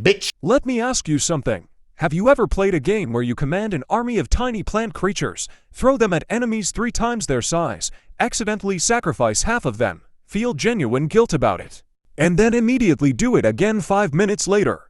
bitch. Let me ask you something. Have you ever played a game where you command an army of tiny plant creatures, throw them at enemies 3 times their size, accidentally sacrifice half of them, feel genuine guilt about it, and then immediately do it again 5 minutes later?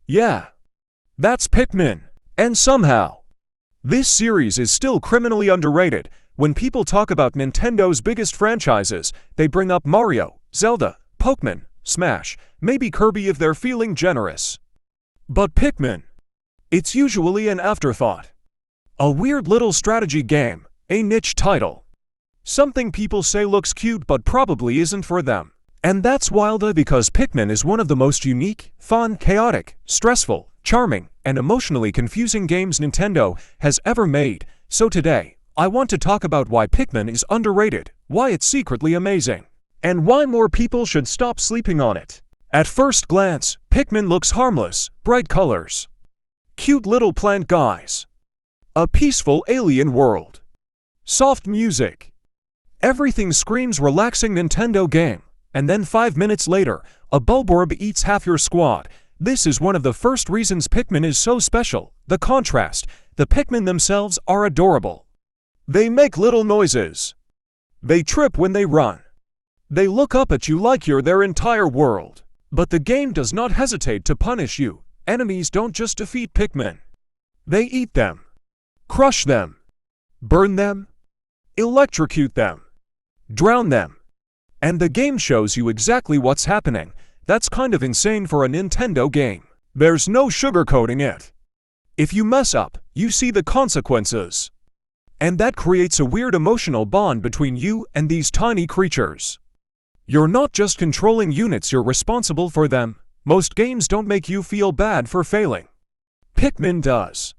Yeah. That's Pikmin. And somehow, this series is still criminally underrated. When people talk about Nintendo's biggest franchises, they bring up Mario, Zelda, Pikmin, Smash, maybe Kirby if they're feeling generous. But Pikmin, it's usually an afterthought. A weird little strategy game, a niche title. Something people say looks cute but probably isn't for them. And that's wild because Pikmin is one of the most unique, fun, chaotic, stressful, charming, and emotionally confusing games Nintendo has ever made. So today, I want to talk about why Pikmin is underrated, why it's secretly amazing, and why more people should stop sleeping on it. At first glance, Pikmin looks harmless, bright colors, cute little plant guys, a peaceful alien world, soft music. Everything screams relaxing Nintendo game. And then 5 minutes later, a Bulborb eats half your squad. This is one of the first reasons Pikmin is so special. The contrast. The Pikmin themselves are adorable. They make little noises. They trip when they run. They look up at you like you're their entire world. But the game does not hesitate to punish you. Enemies don't just defeat Pikmin. They eat them, crush them, burn them, electrocute them, drown them. And the game shows you exactly what's happening. That's kind of insane for a Nintendo game. There's no sugarcoating it. If you mess up, you see the consequences. And that creates a weird emotional bond between you and these tiny creatures. You're not just controlling units, you're responsible for them. Most games don't make you feel bad for failing. Pikmin does.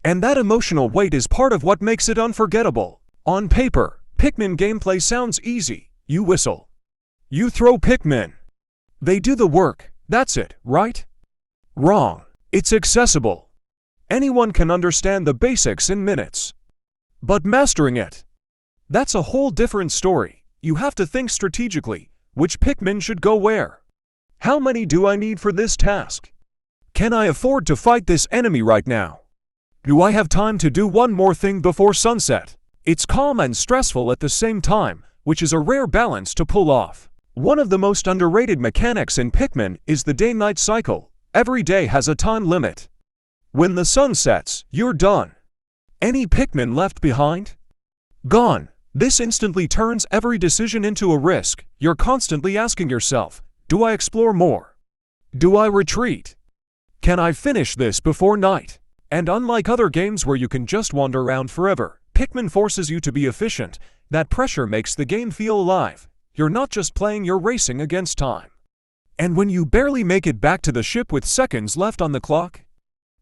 And that emotional weight is part of what makes it unforgettable. On paper, Pikmin gameplay sounds easy. You whistle. You throw Pikmin. They do the work. That's it, right? Wrong. It's accessible. Anyone can understand the basics in minutes. But mastering it, that's a whole different story. You have to think strategically. Which Pikmin should go where? How many do I need for this task? Can I afford to fight this enemy right now? Do I have time to do one more thing before sunset? It's calm and stressful at the same time, which is a rare balance to pull off. One of the most underrated mechanics in Pikmin is the day-night cycle. Every day has a time limit. When the sun sets, you're done. Any Pikmin left behind? Gone. This instantly turns every decision into a risk. You're constantly asking yourself, do I explore more? Do I retreat? Can I finish this before night? And unlike other games where you can just wander around forever, Pikmin forces you to be efficient. That pressure makes the game feel alive. You're not just playing, you're racing against time. And when you barely make it back to the ship with seconds left on the clock,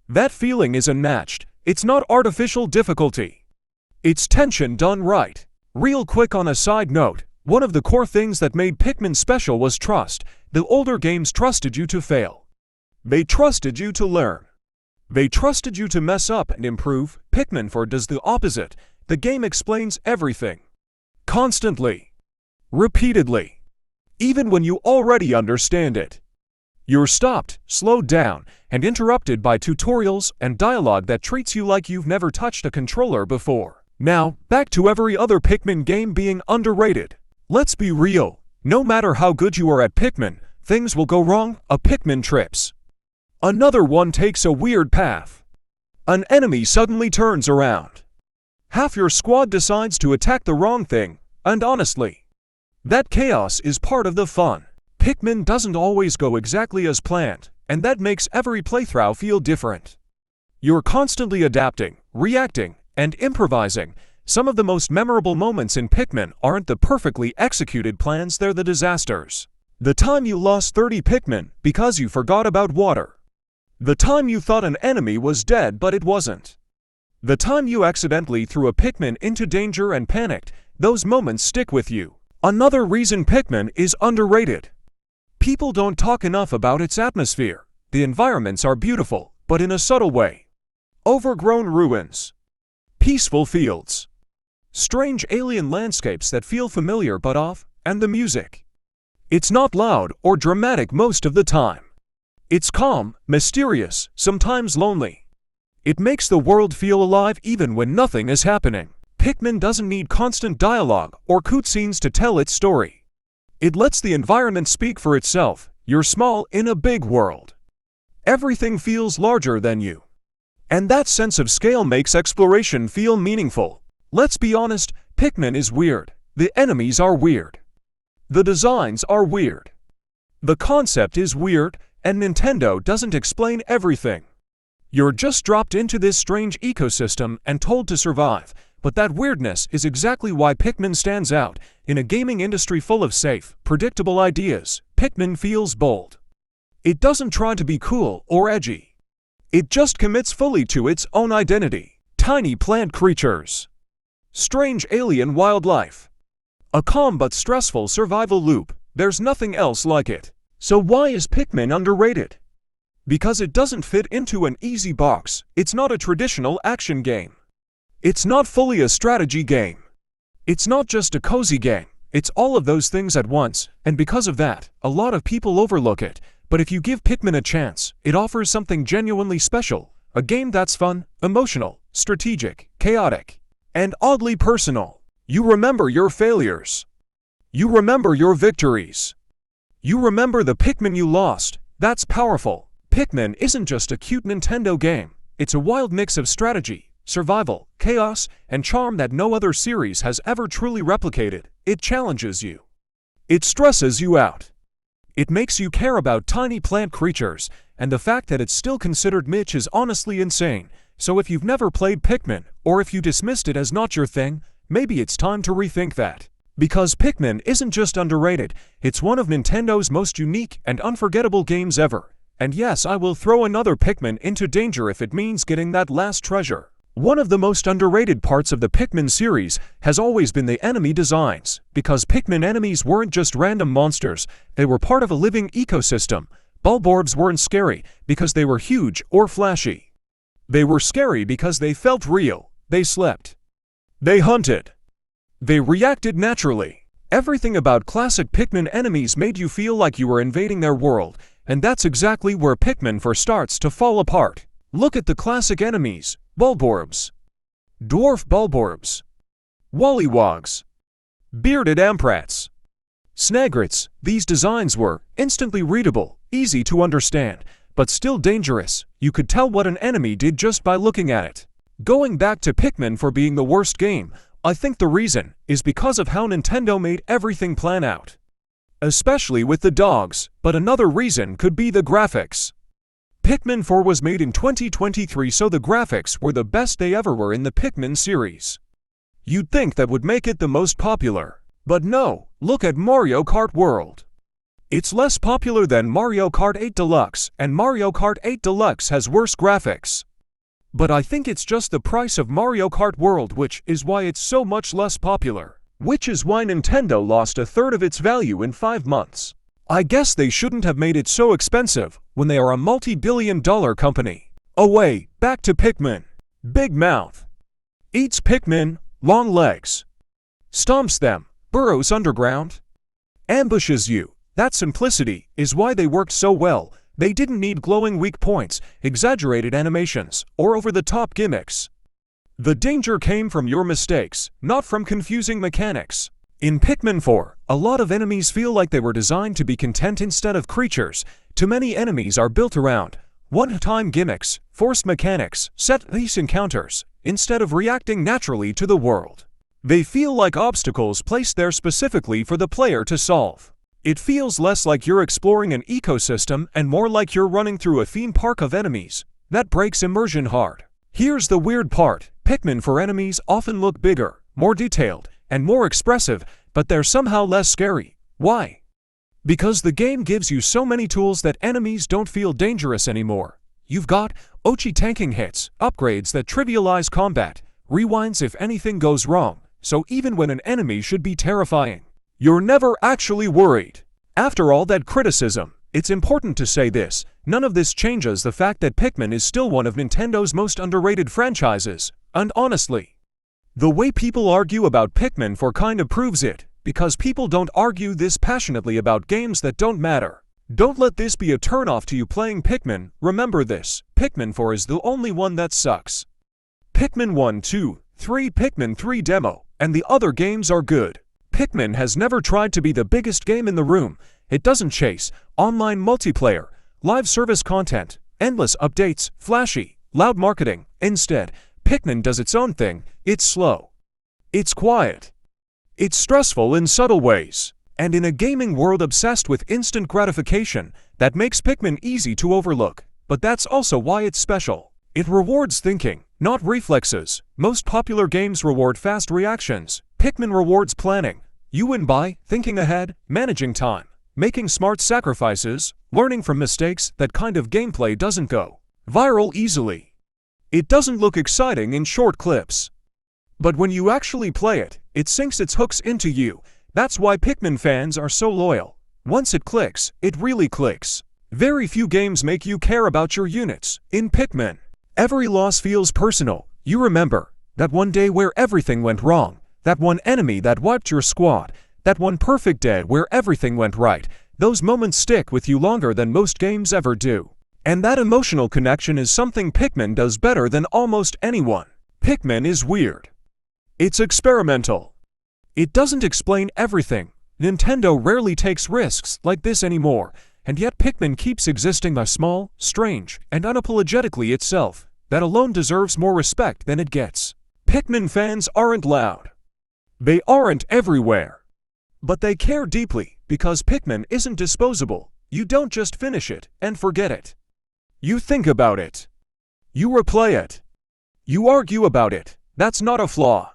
that feeling is unmatched. It's not artificial difficulty. It's tension done right. Real quick on a side note, one of the core things that made Pikmin special was trust. The older games trusted you to fail. They trusted you to learn. They trusted you to mess up and improve. Pikmin 4 does the opposite. The game explains everything. Constantly. Repeatedly. Even when you already understand it. You're stopped, slowed down, and interrupted by tutorials and dialogue that treats you like you've never touched a controller before. Now, back to every other Pikmin game being underrated. Let's be real. No matter how good you are at Pikmin, things will go wrong. A Pikmin trips. Another one takes a weird path. An enemy suddenly turns around. Half your squad decides to attack the wrong thing, and honestly, that chaos is part of the fun. Pikmin doesn't always go exactly as planned, and that makes every playthrough feel different. You're constantly adapting, reacting, and improvising. Some of the most memorable moments in Pikmin aren't the perfectly executed plans, they're the disasters. The time you lost 30 Pikmin because you forgot about water. The time you thought an enemy was dead but it wasn't. The time you accidentally threw a Pikmin into danger and panicked. Those moments stick with you. Another reason Pikmin is underrated. People don't talk enough about its atmosphere. The environments are beautiful, but in a subtle way. Overgrown ruins. Peaceful fields. Strange alien landscapes that feel familiar but off, and the music. It's not loud or dramatic most of the time. It's calm, mysterious, sometimes lonely. It makes the world feel alive even when nothing is happening. Pikmin doesn't need constant dialogue or cutscenes to tell its story. It lets the environment speak for itself. You're small in a big world. Everything feels larger than you. And that sense of scale makes exploration feel meaningful. Let's be honest, Pikmin is weird. The enemies are weird. The designs are weird. The concept is weird, and Nintendo doesn't explain everything. You're just dropped into this strange ecosystem and told to survive, but that weirdness is exactly why Pikmin stands out. In a gaming industry full of safe, predictable ideas, Pikmin feels bold. It doesn't try to be cool or edgy. It just commits fully to its own identity. Tiny plant creatures. Strange alien wildlife. A calm but stressful survival loop. There's nothing else like it. So why is Pikmin underrated? Because it doesn't fit into an easy box. It's not a traditional action game. It's not fully a strategy game. It's not just a cozy game. It's all of those things at once, and because of that, a lot of people overlook it. But if you give Pikmin a chance, it offers something genuinely special. A game that's fun, emotional, strategic, chaotic, and oddly personal. You remember your failures. You remember your victories. You remember the Pikmin you lost. That's powerful. Pikmin isn't just a cute Nintendo game. It's a wild mix of strategy, survival, chaos, and charm that no other series has ever truly replicated. It challenges you. It stresses you out. It makes you care about tiny plant creatures, and the fact that it's still considered niche is honestly insane. So if you've never played Pikmin, or if you dismissed it as not your thing, maybe it's time to rethink that. Because Pikmin isn't just underrated, it's one of Nintendo's most unique and unforgettable games ever. And yes, I will throw another Pikmin into danger if it means getting that last treasure. One of the most underrated parts of the Pikmin series has always been the enemy designs, because Pikmin enemies weren't just random monsters, they were part of a living ecosystem. Bulborbs weren't scary because they were huge or flashy. They were scary because they felt real. They slept. They hunted. They reacted naturally. Everything about classic Pikmin enemies made you feel like you were invading their world, and that's exactly where Pikmin 4 starts to fall apart. Look at the classic enemies: Bulborbs, Dwarf Bulborbs, Wollywogs, Bearded Amprats, Snagrets. These designs were instantly readable, easy to understand, but still dangerous. You could tell what an enemy did just by looking at it. Going back to Pikmin 4 being the worst game, I think the reason is because of how Nintendo made everything plan out. Especially with the dogs, but another reason could be the graphics. Pikmin 4 was made in 2023, so the graphics were the best they ever were in the Pikmin series. You'd think that would make it the most popular. But no, look at Mario Kart World. It's less popular than Mario Kart 8 Deluxe, and Mario Kart 8 Deluxe has worse graphics. But I think it's just the price of Mario Kart World which is why it's so much less popular. Which is why Nintendo lost a third of its value in 5 months. I guess they shouldn't have made it so expensive when they are a multi-billion-dollar company. Oh wait, back to Pikmin. Big mouth. Eats Pikmin, long legs. Stomps them, burrows underground. Ambushes you. That simplicity is why they worked so well. They didn't need glowing weak points, exaggerated animations, or over-the-top gimmicks. The danger came from your mistakes, not from confusing mechanics. In Pikmin 4, a lot of enemies feel like they were designed to be content instead of creatures. Too many enemies are built around one-time gimmicks, forced mechanics, set-piece encounters, instead of reacting naturally to the world. They feel like obstacles placed there specifically for the player to solve. It feels less like you're exploring an ecosystem and more like you're running through a theme park of enemies. That breaks immersion hard. Here's the weird part. Pikmin 4 enemies often look bigger, more detailed, and more expressive, but they're somehow less scary. Why? Because the game gives you so many tools that enemies don't feel dangerous anymore. You've got Ochi tanking hits, upgrades that trivialize combat, rewinds if anything goes wrong, so even when an enemy should be terrifying, you're never actually worried. After all that criticism, it's important to say this: none of this changes the fact that Pikmin is still one of Nintendo's most underrated franchises, and honestly, the way people argue about Pikmin 4 kind of proves it, because people don't argue this passionately about games that don't matter. Don't let this be a turn-off to you playing Pikmin. Remember this, Pikmin 4 is the only one that sucks. Pikmin 1, 2, 3, Pikmin 3 demo, and the other games are good. Pikmin has never tried to be the biggest game in the room. It doesn't chase online multiplayer, live service content, endless updates, flashy, loud marketing. Instead, Pikmin does its own thing. It's slow. It's quiet. It's stressful in subtle ways. And in a gaming world obsessed with instant gratification, that makes Pikmin easy to overlook. But that's also why it's special. It rewards thinking, not reflexes. Most popular games reward fast reactions. Pikmin rewards planning. You win by thinking ahead, managing time, making smart sacrifices, learning from mistakes. That kind of gameplay doesn't go viral easily. It doesn't look exciting in short clips. But when you actually play it, it sinks its hooks into you. That's why Pikmin fans are so loyal. Once it clicks, it really clicks. Very few games make you care about your units. In Pikmin, every loss feels personal. You remember that one day where everything went wrong, that one enemy that wiped your squad, that one perfect day where everything went right. Those moments stick with you longer than most games ever do. And that emotional connection is something Pikmin does better than almost anyone. Pikmin is weird. It's experimental. It doesn't explain everything. Nintendo rarely takes risks like this anymore, and yet Pikmin keeps existing by small, strange, and unapologetically itself. That alone deserves more respect than it gets. Pikmin fans aren't loud. They aren't everywhere. But they care deeply, because Pikmin isn't disposable. You don't just finish it and forget it. You think about it. You replay it. You argue about it. That's not a flaw.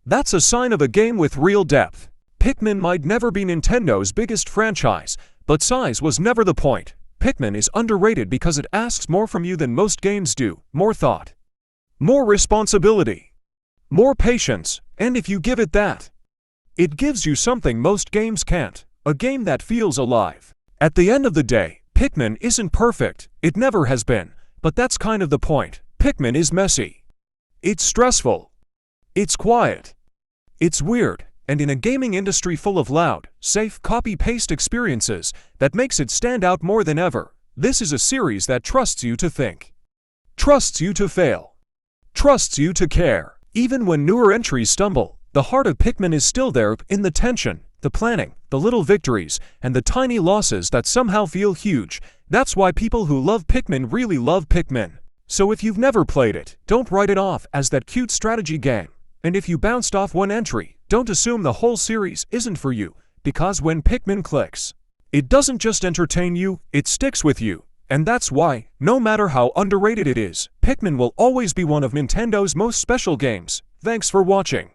That's a sign of a game with real depth. Pikmin might never be Nintendo's biggest franchise, but size was never the point. Pikmin is underrated because it asks more from you than most games do. More thought, more responsibility, more patience, and if you give it that, it gives you something most games can't. A game that feels alive. At the end of the day, Pikmin isn't perfect. It never has been. But that's kind of the point. Pikmin is messy. It's stressful. It's quiet. It's weird, and in a gaming industry full of loud, safe copy-paste experiences, that makes it stand out more than ever. This is a series that trusts you to think, trusts you to fail, trusts you to care. Even when newer entries stumble, the heart of Pikmin is still there, in the tension, the planning, the little victories, and the tiny losses that somehow feel huge. That's why people who love Pikmin really love Pikmin. So if you've never played it, don't write it off as that cute strategy game. And if you bounced off one entry, don't assume the whole series isn't for you, because when Pikmin clicks, it doesn't just entertain you, it sticks with you. And that's why, no matter how underrated it is, Pikmin will always be one of Nintendo's most special games. Thanks for watching.